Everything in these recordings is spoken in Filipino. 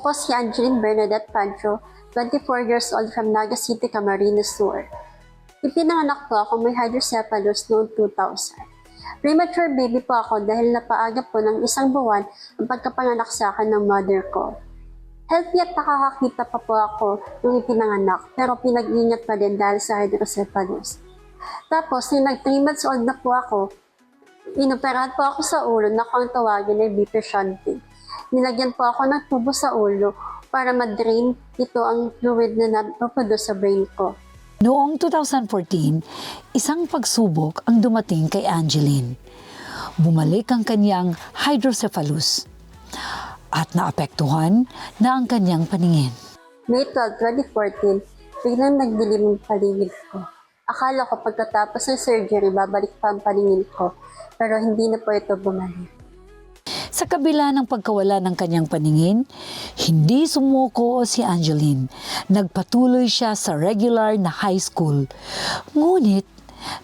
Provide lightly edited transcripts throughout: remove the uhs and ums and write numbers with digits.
Ako si Angeline Bernadette Pancho, 24 years old from Naga City, Camarines Sur. Ipinanganak po ako may hydrocephalus noong 2000. Premature baby po ako dahil napaaga po ng 1 buwan ang pagkapanganak sa akin ng mother ko. Healthy at nakakakita pa po ako nung ipinanganak pero pinag-ingat pa din dahil sa hydrocephalus. Tapos, nung nag 3 months old na po ako, inoperahan po ako sa ulo na kung tawagin ay BP shunting. Nilagyan po ako ng tubo sa ulo para ma-drain ito ang fluid na napoproduce sa brain ko. Noong 2014, isang pagsubok ang dumating kay Angeline. Bumalik ang kanyang hydrocephalus at naapektuhan na ang kanyang paningin. May 12, 2014, biglang nagdilim ang paligid ko. Akala ko pagkatapos ng surgery, babalik pa ang paningin ko, pero hindi na po ito bumalik. Sa kabila ng pagkawala ng kanyang paningin, hindi sumuko si Angeline. Nagpatuloy siya sa regular na high school. Ngunit,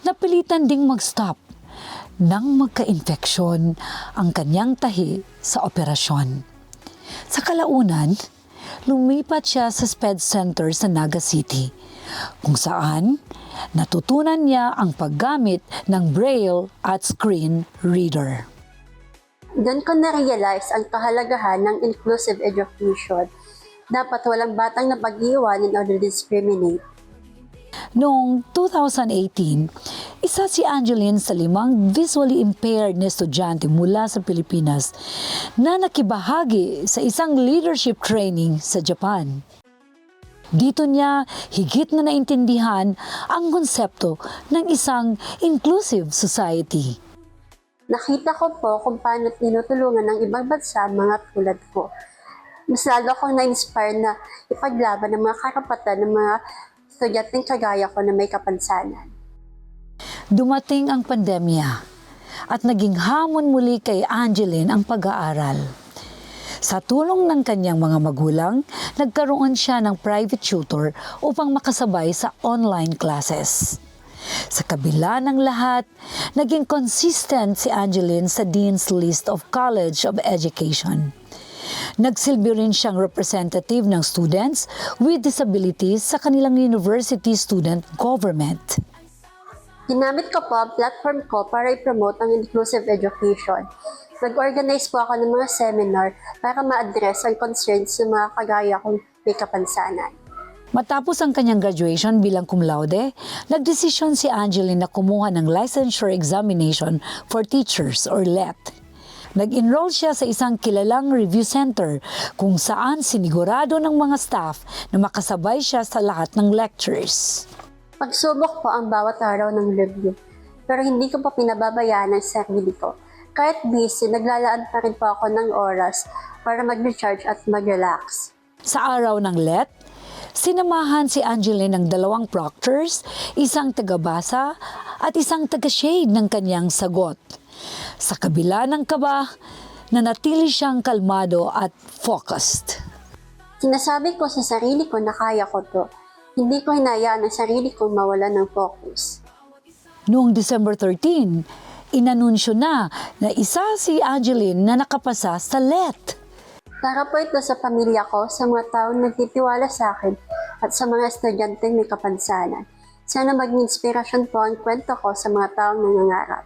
napilitan ding mag-stop nang magka-infeksyon ang kanyang tahi sa operasyon. Sa kalaunan, lumipat siya sa SPED Center sa Naga City, kung saan natutunan niya ang paggamit ng braille at screen reader. Doon ko na-realize ang kahalagahan ng inclusive education. Dapat walang batang napag-iwanan o discriminate. Noong 2018, isa si Angeline sa 5 visually impaired na estudyante mula sa Pilipinas na nakibahagi sa isang leadership training sa Japan. Dito niya higit na naintindihan ang konsepto ng isang inclusive society. Nakita ko po kung paano tinutulungan ng ibang bansa mga tulad ko. Mas lalo akong na-inspire na ipaglaban ng mga karapatan ng mga estudyanteng kagaya ko na may kapansanan. Dumating ang pandemya at naging hamon muli kay Angeline ang pag-aaral. Sa tulong ng kanyang mga magulang, nagkaroon siya ng private tutor upang makasabay sa online classes. Sa kabila ng lahat, naging consistent si Angeline sa Dean's List of College of Education. Nagsilbi rin siyang representative ng students with disabilities sa kanilang university student government. Ginamit ko po ang platform ko para i-promote ang inclusive education. Nag-organize po ako ng mga seminar para ma-address ang concerns ng mga kagaya kong may kapansanan. Matapos ang kanyang graduation bilang cum laude, nagdesisyon si Angeline na kumuha ng Licensure Examination for Teachers or LET. Nag-enroll siya sa isang kilalang review center kung saan sinigurado ng mga staff na makasabay siya sa lahat ng lectures. Pagsubok po ang bawat araw ng review, pero hindi ko pa pinababayaan ang sarili ko. Kahit busy, naglalaan pa rin po ako ng oras para mag-recharge at mag-relax. Sa araw ng LET, sinamahan si Angeline ng 2 proctors, isang tagabasa at isang taga-shade ng kanyang sagot. Sa kabila ng kaba, nanatili siyang kalmado at focused. Sinasabi ko sa sarili ko na kaya ko to. Hindi ko hinayaan ang sarili kong mawala ng focus. Noong December 13, inanunsyo na isa si Angeline na nakapasa sa LET. Para po ito sa pamilya ko, sa mga taong nagtitiwala sa akin at sa mga estudyanteng may kapansanan. Sana maging inspirasyon po ang kwento ko sa mga taong nangangarap.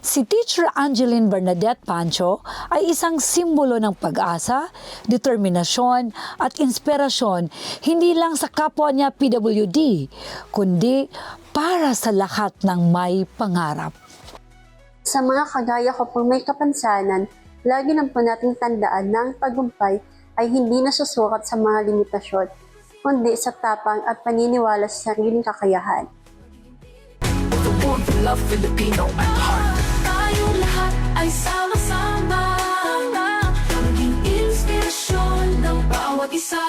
Si Teacher Angeline Bernadette Pancho ay isang simbolo ng pag-asa, determinasyon at inspirasyon hindi lang sa kapwa niya PWD, kundi para sa lahat ng may pangarap. Sa mga kagaya ko pong may kapansanan, lagi nang po nating tandaan na ang tagumpay ay hindi nasusukat sa mga limitasyon, kundi sa tapang at paniniwala sa sariling kakayahan. The warmth and love Filipino at heart. Tayong lahat ay sama-sama, maging inspirasyon ng bawat isa.